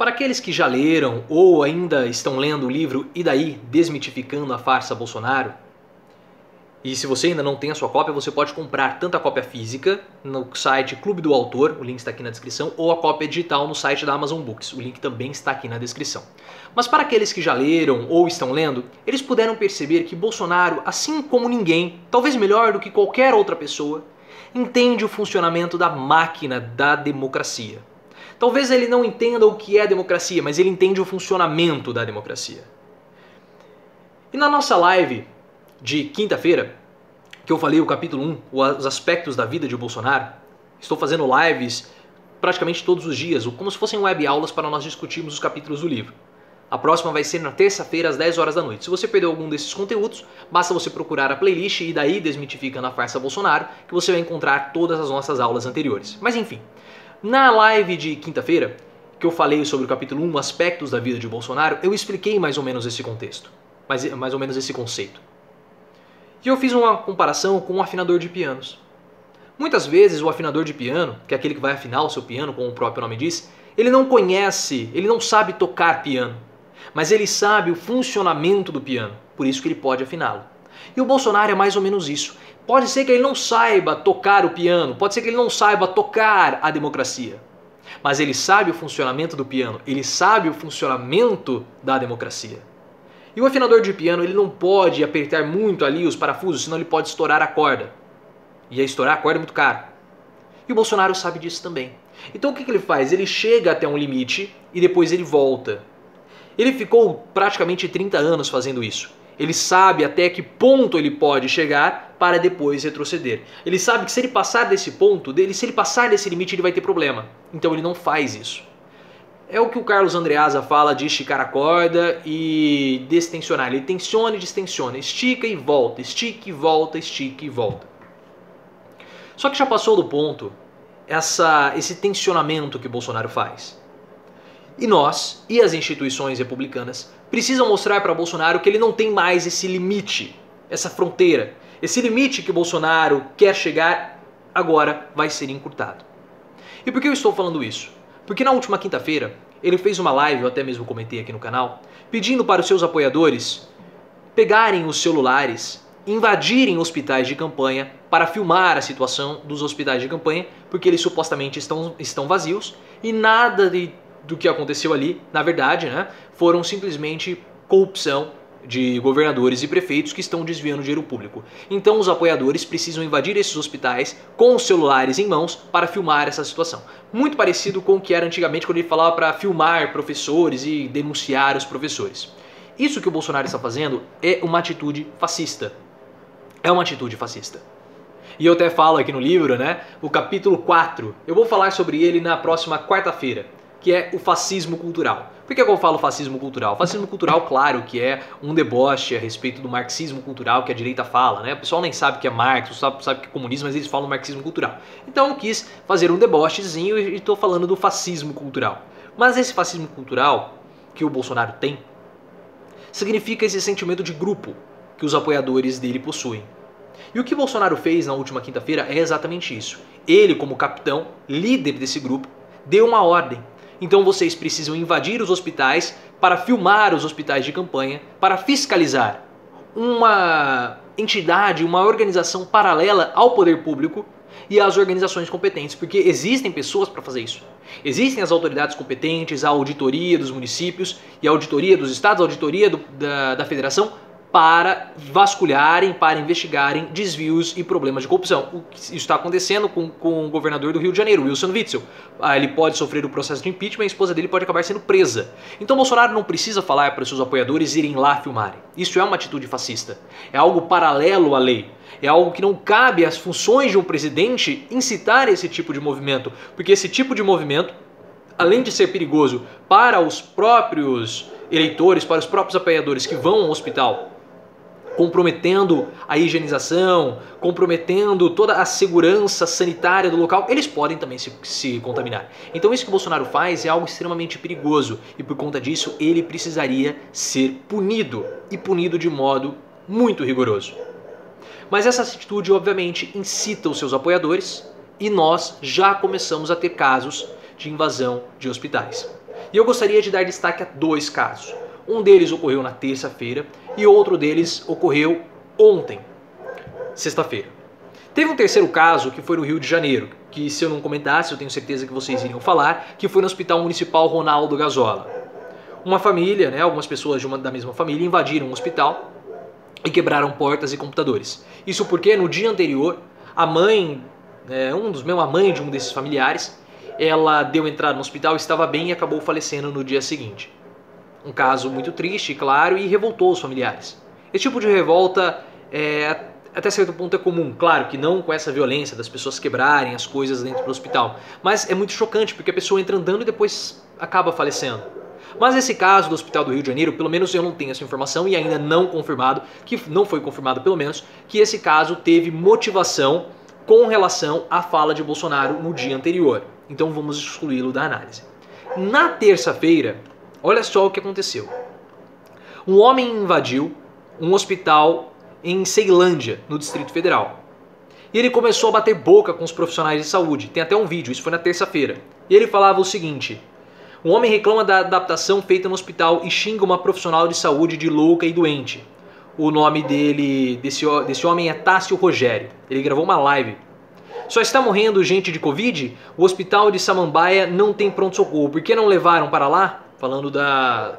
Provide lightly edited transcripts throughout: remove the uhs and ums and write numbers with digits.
Para aqueles que já leram ou ainda estão lendo o livro E daí? Desmitificando a farsa Bolsonaro, e se você ainda não tem a sua cópia, você pode comprar tanto a cópia física no site Clube do Autor, o link está aqui na descrição, ou a cópia digital no site da Amazon Books, o link também está aqui na descrição. Mas para aqueles que já leram ou estão lendo, eles puderam perceber que Bolsonaro, assim como ninguém, talvez melhor do que qualquer outra pessoa, entende o funcionamento da máquina da democracia. Talvez ele não entenda o que é democracia, mas ele entende o funcionamento da democracia. E na nossa live de quinta-feira, que eu falei o capítulo 1, os aspectos da vida de Bolsonaro, estou fazendo lives praticamente todos os dias, como se fossem web aulas para nós discutirmos os capítulos do livro. A próxima vai ser na terça-feira às 10 horas da noite. Se você perdeu algum desses conteúdos, basta você procurar a playlist E daí? Desmitificando a farsa Bolsonaro, que você vai encontrar todas as nossas aulas anteriores. Mas enfim, na live de quinta-feira, que eu falei sobre o capítulo 1, aspectos da vida de Bolsonaro, eu expliquei mais ou menos esse contexto, mais ou menos esse conceito. E eu fiz uma comparação com um afinador de pianos. Muitas vezes o afinador de piano, que é aquele que vai afinar o seu piano, como o próprio nome diz, ele não conhece, ele não sabe tocar piano, mas ele sabe o funcionamento do piano, por isso que ele pode afiná-lo. E o Bolsonaro é mais ou menos isso. Pode ser que ele não saiba tocar o piano, pode ser que ele não saiba tocar a democracia, mas ele sabe o funcionamento do piano, ele sabe o funcionamento da democracia. E o afinador de piano, ele não pode apertar muito ali os parafusos, senão ele pode estourar a corda. E estourar a corda é muito caro. E o Bolsonaro sabe disso também. Então o que ele faz? Ele chega até um limite e depois ele volta. Ele ficou praticamente 30 anos fazendo isso. Ele sabe até que ponto ele pode chegar para depois retroceder. Ele sabe que se ele passar desse ponto, se ele passar desse limite, ele vai ter problema. Então ele não faz isso. É o que o Carlos Andreasa fala de esticar a corda e destensionar. Ele tensiona e distensiona, estica e volta, estica e volta, estica e volta. Só que já passou do ponto esse tensionamento que Bolsonaro faz. E nós, e as instituições republicanas, precisam mostrar para Bolsonaro que ele não tem mais esse limite, essa fronteira. Esse limite que Bolsonaro quer chegar agora vai ser encurtado. E por que eu estou falando isso? Porque na última quinta-feira ele fez uma live, eu até mesmo comentei aqui no canal, pedindo para os seus apoiadores pegarem os celulares, invadirem hospitais de campanha para filmar a situação dos hospitais de campanha, porque eles supostamente estão vazios e nada do que aconteceu ali, na verdade, foram simplesmente corrupção de governadores e prefeitos que estão desviando dinheiro público. Então os apoiadores precisam invadir esses hospitais com os celulares em mãos para filmar essa situação. Muito parecido com o que era antigamente quando ele falava para filmar professores e denunciar os professores. Isso que o Bolsonaro está fazendo é uma atitude fascista. É uma atitude fascista. E eu até falo aqui no livro, o capítulo 4, eu vou falar sobre ele na próxima quarta-feira, que é o fascismo cultural. Por que eu falo fascismo cultural? Fascismo cultural, claro, que é um deboche a respeito do marxismo cultural que a direita fala, O pessoal nem sabe que é Marx, sabe que é comunismo, mas eles falam marxismo cultural. Então eu quis fazer um debochezinho e estou falando do fascismo cultural. Mas esse fascismo cultural que o Bolsonaro tem significa esse sentimento de grupo que os apoiadores dele possuem. E o que Bolsonaro fez na última quinta-feira é exatamente isso. Ele, como capitão, líder desse grupo, deu uma ordem. Então vocês precisam invadir os hospitais para filmar os hospitais de campanha, para fiscalizar uma entidade, uma organização paralela ao poder público e às organizações competentes, porque existem pessoas para fazer isso. Existem as autoridades competentes, a auditoria dos municípios e a auditoria dos estados, a auditoria da federação, para vasculharem, para investigarem desvios e problemas de corrupção. Isso está acontecendo com o governador do Rio de Janeiro, Wilson Witzel. Ele pode sofrer o processo de impeachment e a esposa dele pode acabar sendo presa. Então Bolsonaro não precisa falar para os seus apoiadores irem lá filmarem. Isso é uma atitude fascista. É algo paralelo à lei. É algo que não cabe às funções de um presidente incitar esse tipo de movimento. Porque esse tipo de movimento, além de ser perigoso para os próprios eleitores, para os próprios apoiadores que vão ao hospital, comprometendo a higienização, comprometendo toda a segurança sanitária do local, eles podem também se contaminar. Então isso que o Bolsonaro faz é algo extremamente perigoso e por conta disso ele precisaria ser punido e punido de modo muito rigoroso. Mas essa atitude obviamente incita os seus apoiadores e nós já começamos a ter casos de invasão de hospitais. E eu gostaria de dar destaque a 2 casos. Um deles ocorreu na terça-feira e outro deles ocorreu ontem, sexta-feira. Teve um terceiro caso que foi no Rio de Janeiro, que se eu não comentasse, eu tenho certeza que vocês iriam falar, que foi no Hospital Municipal Ronaldo Gazola. Uma família, algumas pessoas da mesma família invadiram o hospital e quebraram portas e computadores. Isso porque no dia anterior, a mãe de um desses familiares, ela deu entrada no hospital, estava bem e acabou falecendo no dia seguinte. Um caso muito triste, claro, e revoltou os familiares. Esse tipo de revolta até certo ponto é comum, claro que não com essa violência das pessoas quebrarem as coisas dentro do hospital, mas é muito chocante porque a pessoa entra andando e depois acaba falecendo. Mas esse caso do Hospital do Rio de Janeiro, pelo menos eu não tenho essa informação e ainda não confirmado, que não foi confirmado pelo menos, que esse caso teve motivação com relação à fala de Bolsonaro no dia anterior. Então vamos excluí-lo da análise. Na terça-feira, olha só o que aconteceu. Um homem invadiu um hospital em Ceilândia, no Distrito Federal. E ele começou a bater boca com os profissionais de saúde. Tem até um vídeo, isso foi na terça-feira. E ele falava o seguinte: um homem reclama da adaptação feita no hospital e xinga uma profissional de saúde de louca e doente. O nome desse homem é Tássio Rogério. Ele gravou uma live. Só está morrendo gente de Covid? O hospital de Samambaia não tem pronto-socorro. Por que não levaram para lá? Falando da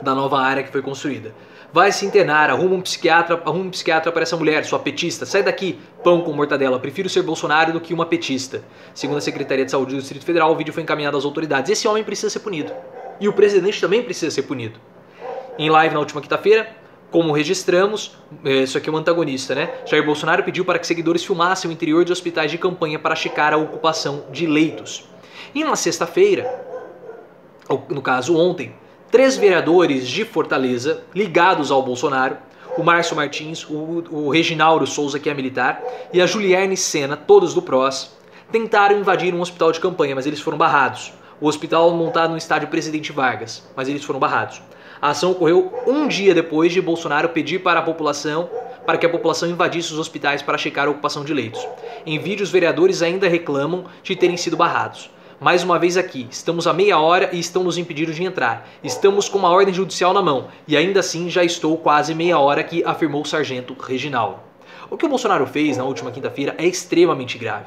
nova área que foi construída. Vai se internar, arruma um psiquiatra para essa mulher, sua petista. Sai daqui, pão com mortadela. Prefiro ser Bolsonaro do que uma petista. Segundo a Secretaria de Saúde do Distrito Federal, o vídeo foi encaminhado às autoridades. Esse homem precisa ser punido. E o presidente também precisa ser punido. Em live na última quinta-feira, como registramos, isso aqui é um antagonista, Jair Bolsonaro pediu para que seguidores filmassem o interior de hospitais de campanha para checar a ocupação de leitos. E na sexta-feira, no caso ontem, 3 vereadores de Fortaleza, ligados ao Bolsonaro, o Márcio Martins, o Reginaldo Souza, que é militar, e a Julierne Sena, todos do PROS, tentaram invadir um hospital de campanha, mas eles foram barrados. O hospital montado no estádio Presidente Vargas, mas eles foram barrados. A ação ocorreu um dia depois de Bolsonaro pedir para que a população invadisse os hospitais para checar a ocupação de leitos. Em vídeo, os vereadores ainda reclamam de terem sido barrados. Mais uma vez aqui, estamos a meia hora e estão nos impedindo de entrar. Estamos com uma ordem judicial na mão e ainda assim já estou quase meia hora aqui, afirmou o sargento Reginaldo. O que o Bolsonaro fez na última quinta-feira é extremamente grave.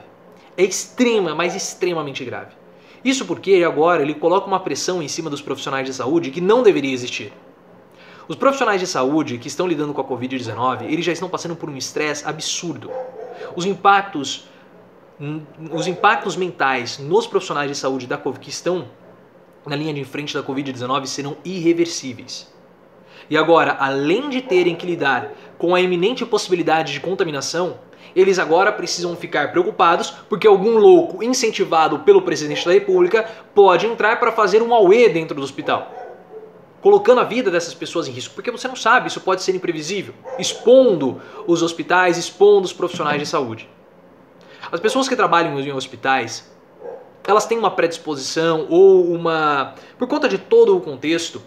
É extremamente grave. Isso porque agora ele coloca uma pressão em cima dos profissionais de saúde que não deveria existir. Os profissionais de saúde que estão lidando com a Covid-19, eles já estão passando por um estresse absurdo. Os impactos mentais nos profissionais de saúde que estão na linha de frente da Covid-19 serão irreversíveis. E agora, além de terem que lidar com a iminente possibilidade de contaminação, eles agora precisam ficar preocupados porque algum louco incentivado pelo presidente da República pode entrar para fazer um auê dentro do hospital, colocando a vida dessas pessoas em risco, porque você não sabe, isso pode ser imprevisível, expondo os hospitais, expondo os profissionais de saúde. As pessoas que trabalham em hospitais, elas têm uma predisposição ou por conta de todo o contexto,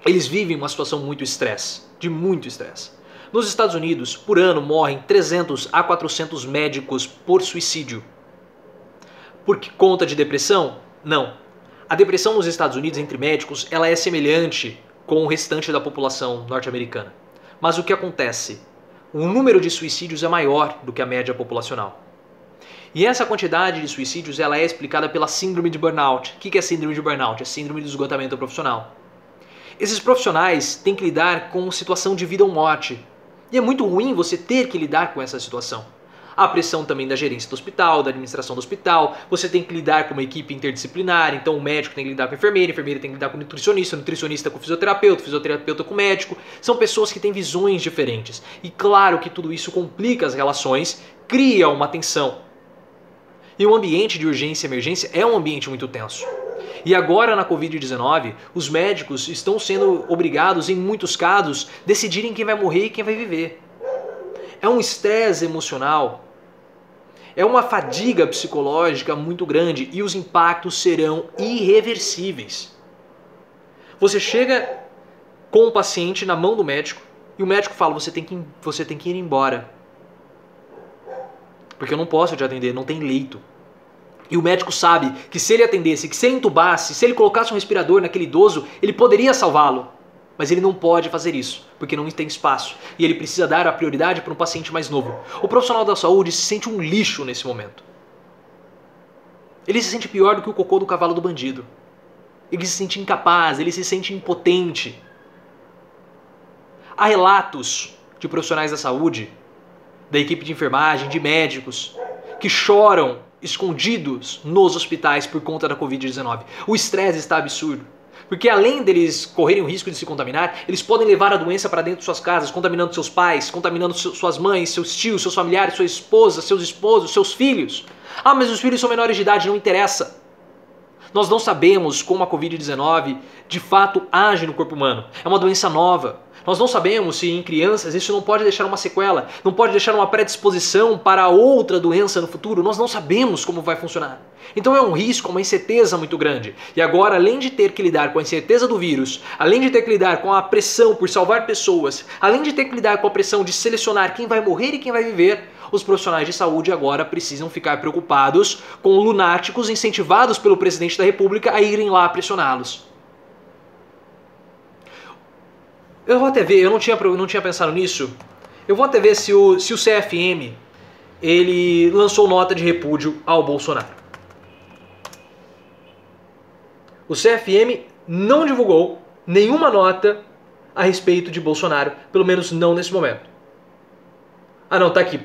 eles vivem uma situação de muito estresse. Nos Estados Unidos, por ano, morrem 300 a 400 médicos por suicídio. Por conta de depressão? Não. A depressão nos Estados Unidos entre médicos, ela é semelhante com o restante da população norte-americana. Mas o que acontece? O número de suicídios é maior do que a média populacional. E essa quantidade de suicídios ela é explicada pela síndrome de burnout. O que é síndrome de burnout? É síndrome de esgotamento profissional. Esses profissionais têm que lidar com situação de vida ou morte. E é muito ruim você ter que lidar com essa situação. A pressão também da gerência do hospital, da administração do hospital, você tem que lidar com uma equipe interdisciplinar, então o médico tem que lidar com a enfermeira tem que lidar com o nutricionista com o fisioterapeuta com o médico. São pessoas que têm visões diferentes. E claro que tudo isso complica as relações, cria uma tensão. E o ambiente de urgência e emergência é um ambiente muito tenso. E agora na Covid-19, os médicos estão sendo obrigados, em muitos casos, decidirem quem vai morrer e quem vai viver. É um estresse emocional, é uma fadiga psicológica muito grande e os impactos serão irreversíveis. Você chega com o paciente na mão do médico e o médico fala, você tem que ir embora. Porque eu não posso te atender, não tem leito. E o médico sabe que se ele atendesse, que se ele entubasse, se ele colocasse um respirador naquele idoso, ele poderia salvá-lo. Mas ele não pode fazer isso, porque não tem espaço. E ele precisa dar a prioridade para um paciente mais novo. O profissional da saúde se sente um lixo nesse momento. Ele se sente pior do que o cocô do cavalo do bandido. Ele se sente incapaz, ele se sente impotente. Há relatos de profissionais da saúde, da equipe de enfermagem, de médicos, que choram escondidos nos hospitais por conta da Covid-19. O estresse está absurdo. Porque além deles correrem o risco de se contaminar, eles podem levar a doença para dentro de suas casas, contaminando seus pais, contaminando suas mães, seus tios, seus familiares, sua esposa, seus esposos, seus filhos. Ah, mas os filhos são menores de idade, não interessa. Nós não sabemos como a Covid-19 de fato age no corpo humano. É uma doença nova. Nós não sabemos se em crianças isso não pode deixar uma sequela, não pode deixar uma predisposição para outra doença no futuro. Nós não sabemos como vai funcionar. Então é um risco, uma incerteza muito grande. E agora, além de ter que lidar com a incerteza do vírus, além de ter que lidar com a pressão por salvar pessoas, além de ter que lidar com a pressão de selecionar quem vai morrer e quem vai viver, os profissionais de saúde agora precisam ficar preocupados com lunáticos incentivados pelo presidente da República a irem lá pressioná-los. Eu vou até ver, eu não tinha pensado nisso. Eu vou até ver se o CFM ele lançou nota de repúdio ao Bolsonaro. O CFM não divulgou nenhuma nota a respeito de Bolsonaro, pelo menos não nesse momento. Ah não, tá aqui.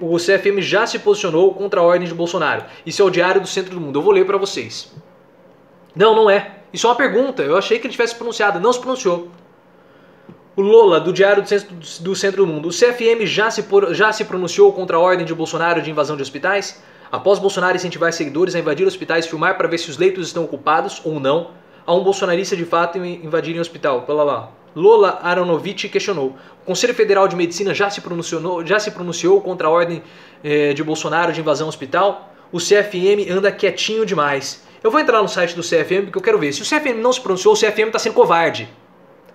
O CFM já se posicionou contra a ordem de Bolsonaro. Isso é o Diário do Centro do Mundo. Eu vou ler para vocês. Não, não é. Isso é uma pergunta. Eu achei que ele tivesse pronunciado. Não se pronunciou. O Lola, do Diário do Centro do Mundo. O CFM já se pronunciou contra a ordem de Bolsonaro de invasão de hospitais? Após Bolsonaro incentivar seguidores a invadir hospitais e filmar para ver se os leitos estão ocupados ou não, há um bolsonarista de fato invadir em hospital. Blá, blá, blá. Lola Aronovitch questionou. O Conselho Federal de Medicina já se pronunciou contra a ordem de Bolsonaro de invasão hospital? O CFM anda quietinho demais. Eu vou entrar no site do CFM porque eu quero ver. Se o CFM não se pronunciou, o CFM está sendo covarde.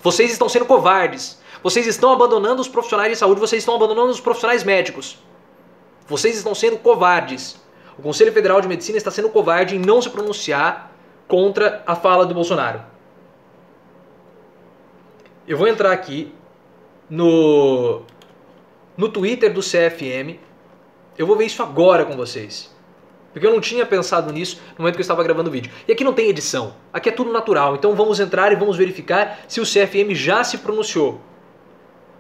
Vocês estão sendo covardes. Vocês estão abandonando os profissionais de saúde, vocês estão abandonando os profissionais médicos. Vocês estão sendo covardes. O Conselho Federal de Medicina está sendo covarde em não se pronunciar contra a fala do Bolsonaro. Eu vou entrar aqui no Twitter do CFM. Eu vou ver isso agora com vocês. Porque eu não tinha pensado nisso no momento que eu estava gravando o vídeo. E aqui não tem edição. Aqui é tudo natural. Então vamos entrar e vamos verificar se o CFM já se pronunciou.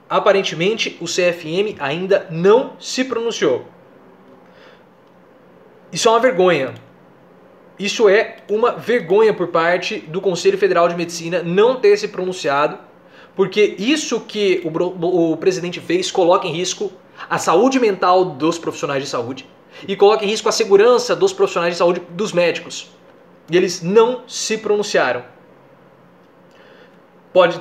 Aparentemente o CFM ainda não se pronunciou. Isso é uma vergonha. Isso é uma vergonha por parte do Conselho Federal de Medicina não ter se pronunciado, porque isso que o presidente fez coloca em risco a saúde mental dos profissionais de saúde e coloca em risco a segurança dos profissionais de saúde, dos médicos. E eles não se pronunciaram.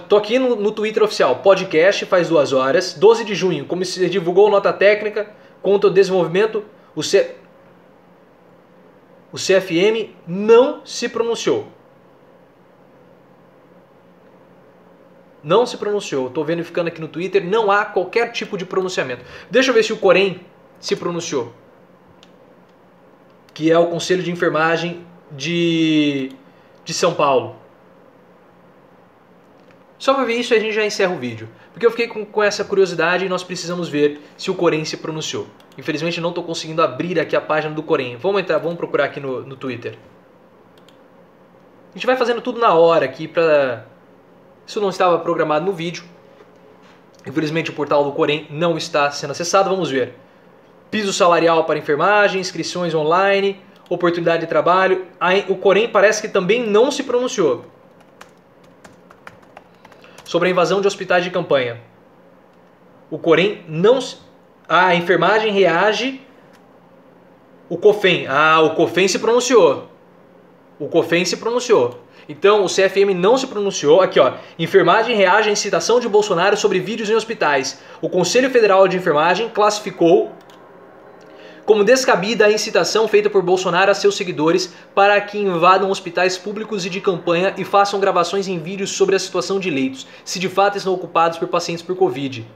Tô aqui no Twitter oficial, podcast faz 2 horas, 12 de junho, como se divulgou nota técnica contra o desenvolvimento, o CFM não se pronunciou. Não se pronunciou. Estou verificando aqui no Twitter, não há qualquer tipo de pronunciamento. Deixa eu ver se o Corém se pronunciou. Que é o Conselho de Enfermagem de São Paulo. Só para ver isso a gente já encerra o vídeo. Porque eu fiquei com essa curiosidade e nós precisamos ver se o Corém se pronunciou. Infelizmente não estou conseguindo abrir aqui a página do Corém. Vamos procurar aqui no Twitter. A gente vai fazendo tudo na hora aqui para... Isso não estava programado no vídeo. Infelizmente o portal do Corém não está sendo acessado. Vamos ver. Piso salarial para enfermagem, inscrições online, oportunidade de trabalho. O Corém parece que também não se pronunciou sobre a invasão de hospitais de campanha. O Corém não... A enfermagem reage... O COFEN. O COFEN se pronunciou. O COFEN se pronunciou. Então, o CFM não se pronunciou. Aqui, ó. Enfermagem reage à incitação de Bolsonaro sobre vídeos em hospitais. O Conselho Federal de Enfermagem classificou como descabida a incitação feita por Bolsonaro a seus seguidores para que invadam hospitais públicos e de campanha e façam gravações em vídeos sobre a situação de leitos, se de fato estão ocupados por pacientes por Covid.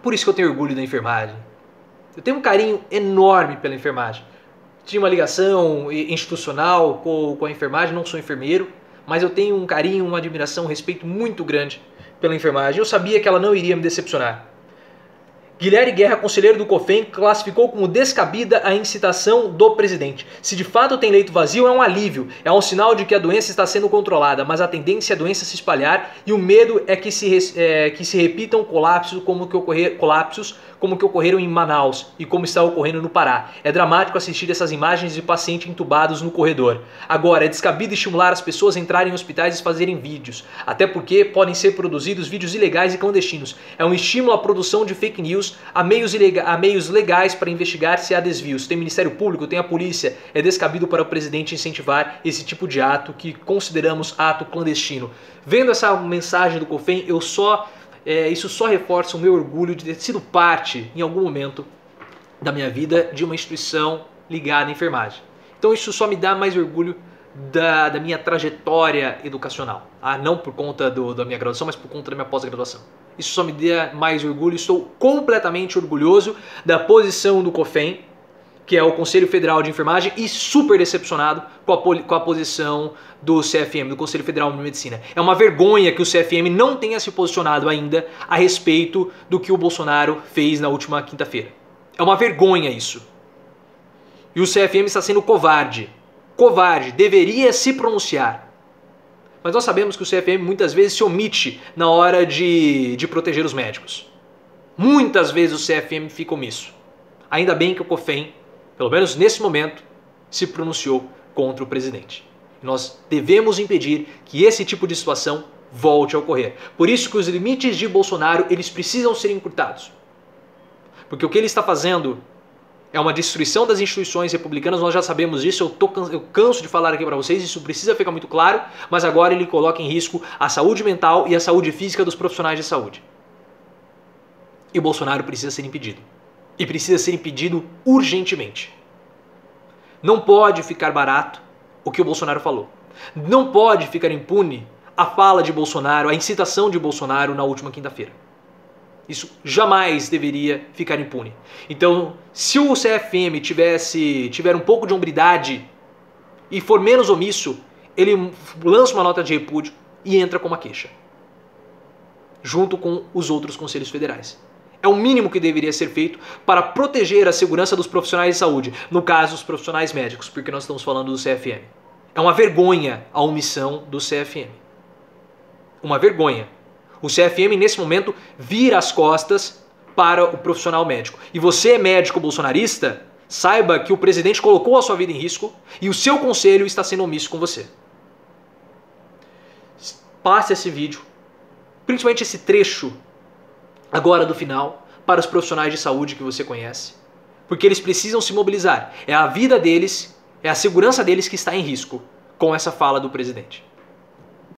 Por isso que eu tenho orgulho da enfermagem. Eu tenho um carinho enorme pela enfermagem. tinha uma ligação institucional com a enfermagem, não sou enfermeiro, mas eu tenho um carinho, uma admiração, um respeito muito grande pela enfermagem. Eu sabia que ela não iria me decepcionar. Guilherme Guerra, conselheiro do COFEM, classificou como descabida a incitação do presidente. Se de fato tem leito vazio, é um alívio, é um sinal de que a doença está sendo controlada, mas a tendência é a doença se espalhar e o medo é que se repitam colapsos como que ocorreram em Manaus e como está ocorrendo no Pará. É dramático assistir essas imagens de pacientes entubados no corredor. Agora, é descabido estimular as pessoas a entrarem em hospitais e fazerem vídeos, até porque podem ser produzidos vídeos ilegais e clandestinos. É um estímulo à produção de fake news, há meios legais para investigar se há desvios. Tem Ministério Público, tem a polícia. É descabido para o presidente incentivar esse tipo de ato que consideramos ato clandestino. Vendo essa mensagem do COFEM, isso só reforça o meu orgulho de ter sido parte, em algum momento da minha vida, de uma instituição ligada à enfermagem. Então isso só me dá mais orgulho da minha trajetória educacional. Não por conta da minha graduação, mas por conta da minha pós-graduação. Isso só me dá mais orgulho. Estou completamente orgulhoso da posição do COFEM, que é o Conselho Federal de Enfermagem, e super decepcionado com a posição do CFM, do Conselho Federal de Medicina. É uma vergonha que o CFM não tenha se posicionado ainda a respeito do que o Bolsonaro fez na última quinta-feira. É uma vergonha isso. E o CFM está sendo covarde. Covarde, deveria se pronunciar. Mas nós sabemos que o CFM muitas vezes se omite na hora de proteger os médicos. Muitas vezes o CFM fica omisso. Ainda bem que o COFEM, pelo menos nesse momento, se pronunciou contra o presidente. Nós devemos impedir que esse tipo de situação volte a ocorrer. Por isso que os limites de Bolsonaro, eles precisam ser encurtados. Porque o que ele está fazendo é uma destruição das instituições republicanas, nós já sabemos disso, eu canso de falar aqui para vocês, isso precisa ficar muito claro, mas agora ele coloca em risco a saúde mental e a saúde física dos profissionais de saúde. E o Bolsonaro precisa ser impedido. E precisa ser impedido urgentemente. Não pode ficar barato o que o Bolsonaro falou. Não pode ficar impune a fala de Bolsonaro, a incitação de Bolsonaro na última quinta-feira. Isso jamais deveria ficar impune. Então, se o CFM tiver um pouco de hombridade e for menos omisso, ele lança uma nota de repúdio e entra com uma queixa, junto com os outros conselhos federais. É o mínimo que deveria ser feito para proteger a segurança dos profissionais de saúde, no caso, os profissionais médicos, porque nós estamos falando do CFM. É uma vergonha a omissão do CFM. Uma vergonha. O CFM, nesse momento, vira as costas para o profissional médico. E você, médico bolsonarista, saiba que o presidente colocou a sua vida em risco e o seu conselho está sendo omisso com você. Passe esse vídeo, principalmente esse trecho agora do final, para os profissionais de saúde que você conhece. Porque eles precisam se mobilizar. É a vida deles, é a segurança deles que está em risco com essa fala do presidente.